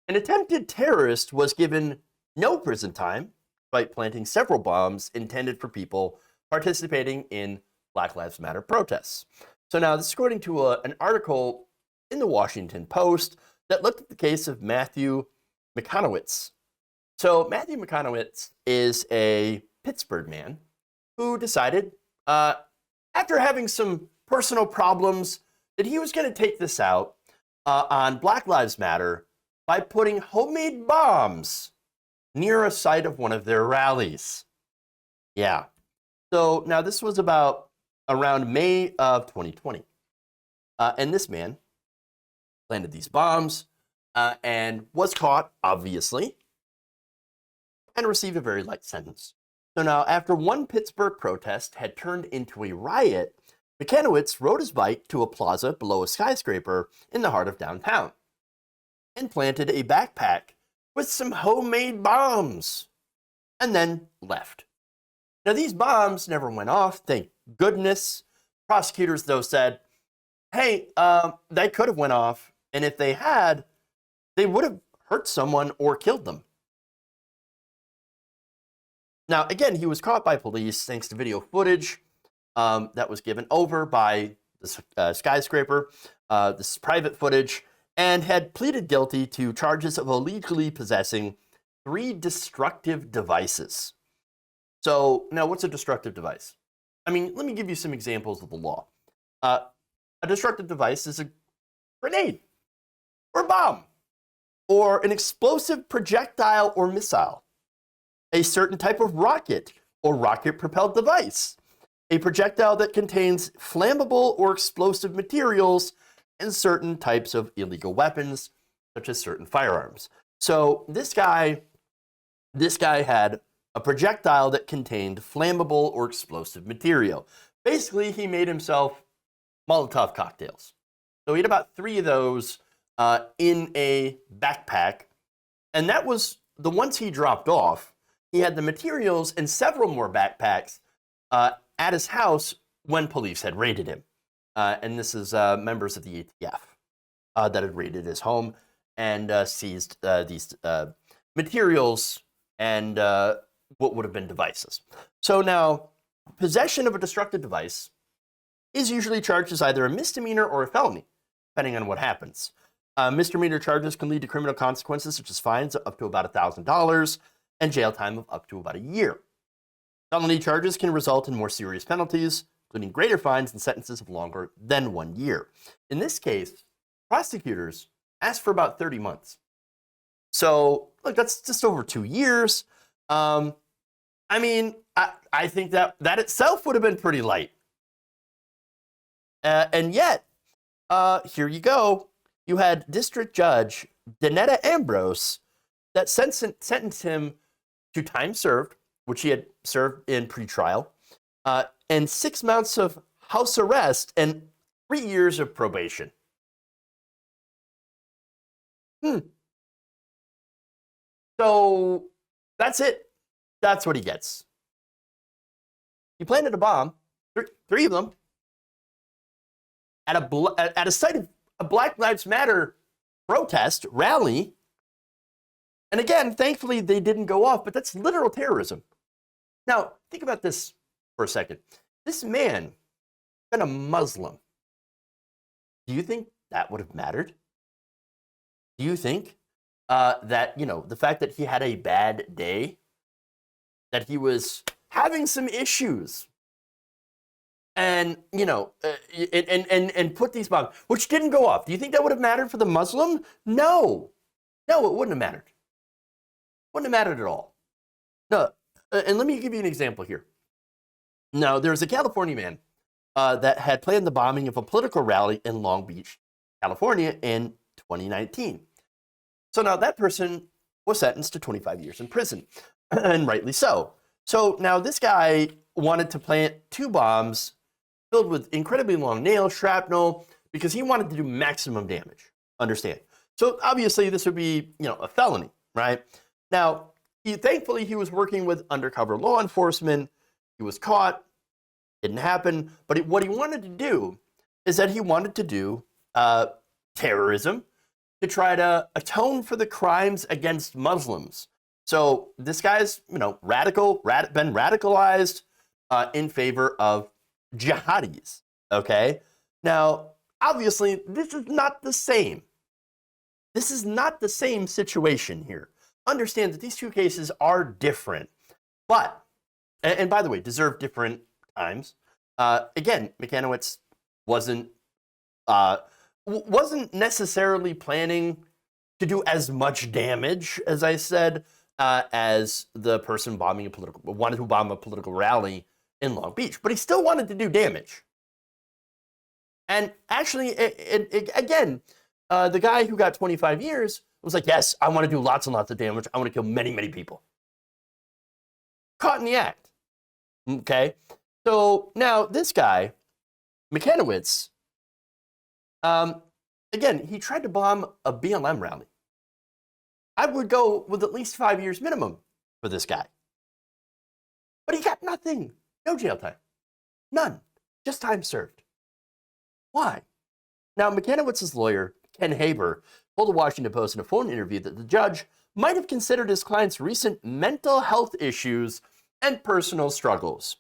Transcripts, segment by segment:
An attempted terrorist was given no prison time despite planting several bombs intended for people participating in Black Lives Matter protests. So now this is according to an article in the Washington Post that looked at the case of Matthew Michanowicz. So Matthew Michanowicz is a Pittsburgh man who decided, after having some personal problems, that he was going to take this out on Black Lives Matter by putting homemade bombs near a site of one of their rallies. Yeah. So now this was about around May of 2020. And this man planted these bombs and was caught, obviously, and received a very light sentence. So now, after one Pittsburgh protest had turned into a riot, Michanowicz rode his bike to a plaza below a skyscraper in the heart of downtown and planted a backpack with some homemade bombs and then left. Now, these bombs never went off, thank goodness. Prosecutors, though, said, hey, they could have went off, and if they had, they would have hurt someone or killed them. Now, again, he was caught by police thanks to video footage that was given over by the skyscraper. This is private footage, and had pleaded guilty to charges of illegally possessing 3 destructive devices. So now, what's a destructive device? I mean, let me give you some examples of the law. A destructive device is a grenade, or bomb, or an explosive projectile or missile, a certain type of rocket or rocket-propelled device, a projectile that contains flammable or explosive materials, and certain types of illegal weapons, such as certain firearms. So this guy had a projectile that contained flammable or explosive material. Basically, he made himself Molotov cocktails. So he had about 3 of those in a backpack, and that was the ones he dropped off. He had the materials in several more backpacks at his house when police had raided him. And this is members of the ATF that had raided his home and seized these materials and what would have been devices. So now, possession of a destructive device is usually charged as either a misdemeanor or a felony, depending on what happens. Misdemeanor charges can lead to criminal consequences, such as fines up to about $1,000 and jail time of up to about a year. Felony charges can result in more serious penalties, including greater fines and sentences of longer than 1 year. In this case, prosecutors asked for about 30 months. So, look, that's just over 2 years. I mean, I think that itself would have been pretty light. And yet, here you go. You had District Judge Danetta Ambrose that sentenced him to time served, which he had served in pretrial, and 6 months of house arrest and 3 years of probation. So that's it. That's what he gets. He planted a bomb, 3 of them, at a site of a Black Lives Matter protest rally. And again, thankfully, they didn't go off, but that's literal terrorism. Now, think about this for a second. This man been a Muslim. Do you think that would have mattered? Do you think that, the fact that he had a bad day, that he was having some issues, and, and put these bombs, which didn't go off, do you think that would have mattered for the Muslim? No. No, it wouldn't have mattered. Wouldn't have mattered at all. No, and let me give you an example here. Now, there's a California man that had planned the bombing of a political rally in Long Beach, California in 2019. So now that person was sentenced to 25 years in prison, and rightly so. So now this guy wanted to plant 2 bombs filled with incredibly long nails, shrapnel, because he wanted to do maximum damage. Understand? So obviously this would be, a felony, right? Now, thankfully he was working with undercover law enforcement. He was caught. Didn't happen. But what he wanted to do is that he wanted to do terrorism to try to atone for the crimes against Muslims. So this guy's, been radicalized in favor of jihadis. Okay. Now, obviously, this is not the same. This is not the same situation here. Understand that these two cases are different, but, and by the way, deserve different times. Again, Michanowicz wasn't necessarily planning to do as much damage, as I said, as the person wanted to bomb a political rally in Long Beach, but he still wanted to do damage. And actually, again, the guy who got 25 years was like, yes, I want to do lots and lots of damage. I want to kill many, many people. Caught in the act. Okay? So now this guy, Michanowicz, again, he tried to bomb a BLM rally. I would go with at least 5 years minimum for this guy. But he got nothing. No jail time. None. Just time served. Why? Now, Michanowicz's lawyer, Ken Haber, told the Washington Post in a phone interview that the judge might have considered his client's recent mental health issues and personal struggles.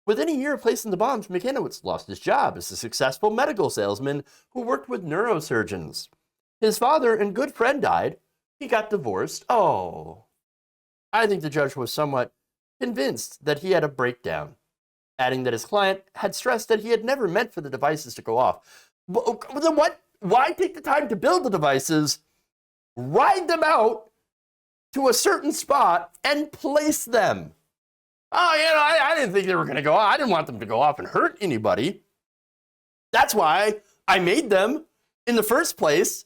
Within a year of placing the bombs, Michanowicz lost his job as a successful medical salesman who worked with neurosurgeons. His father and good friend died. He got divorced. Oh. I think the judge was somewhat convinced that he had a breakdown, adding that his client had stressed that he had never meant for the devices to go off. Then what? Why take the time to build the devices, ride them out to a certain spot, and place them? Oh, I didn't think they were going to go off. I didn't want them to go off and hurt anybody. That's why I made them in the first place,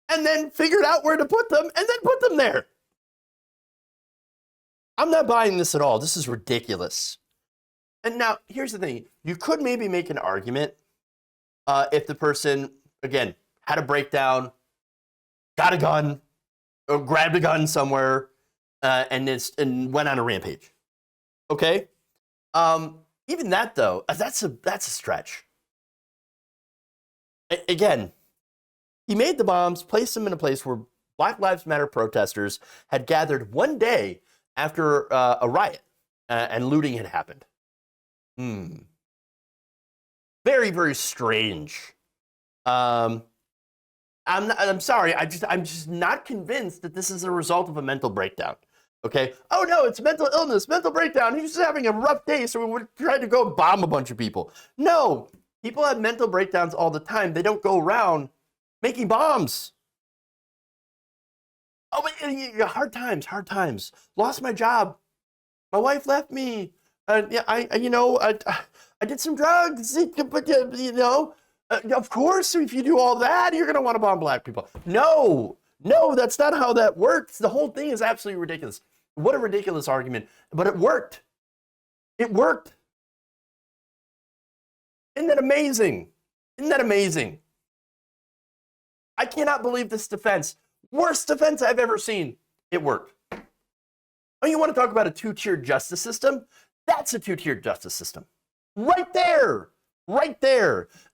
and then figured out where to put them, and then put them there. I'm not buying this at all. This is ridiculous. And now, here's the thing. You could maybe make an argument if the person, again, had a breakdown, got a gun, or grabbed a gun somewhere, and went on a rampage. Okay? Even that, though, that's a stretch. Again, he made the bombs, placed them in a place where Black Lives Matter protesters had gathered one day after a riot and looting had happened. Very, very strange. I'm sorry. I'm just not convinced that this is a result of a mental breakdown. Okay. Oh no, it's mental illness, mental breakdown. He's just having a rough day, so we would try to go bomb a bunch of people. No, people have mental breakdowns all the time. They don't go around making bombs. Oh, but hard times. Lost my job. My wife left me. I did some drugs. But of course, if you do all that, you're gonna want to bomb black people. No, that's not how that works. The whole thing is absolutely ridiculous. What a ridiculous argument. But it worked. It worked. Isn't that amazing? I cannot believe this defense. Worst defense I've ever seen. It worked. Oh, you want to talk about a two-tiered justice system? That's a two-tiered justice system. Right there.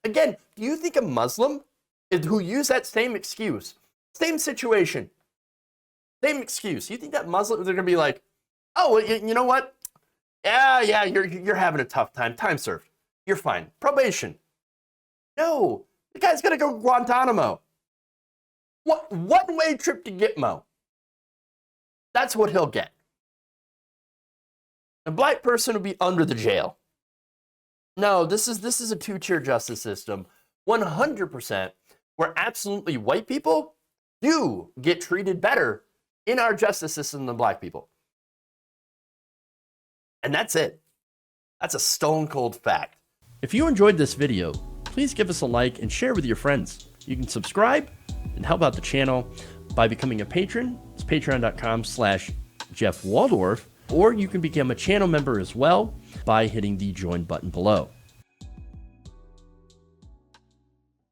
Again, do you think a Muslim who used that same excuse, same situation, same excuse, you think that Muslim, they're going to be like, oh, you know what? Yeah, you're having a tough time. Time served. You're fine. Probation. No, the guy's going to go to Guantanamo. One-way trip to Gitmo. That's what he'll get. A black person will be under the jail. No, this is a two-tier justice system. 100%, where absolutely white people do get treated better in our justice system than black people. And that's it. That's a stone-cold fact. If you enjoyed this video, please give us a like and share with your friends. You can subscribe and help out the channel by becoming a patron. It's patreon.com/Jeff Waldorf, or you can become a channel member as well by hitting the join button below.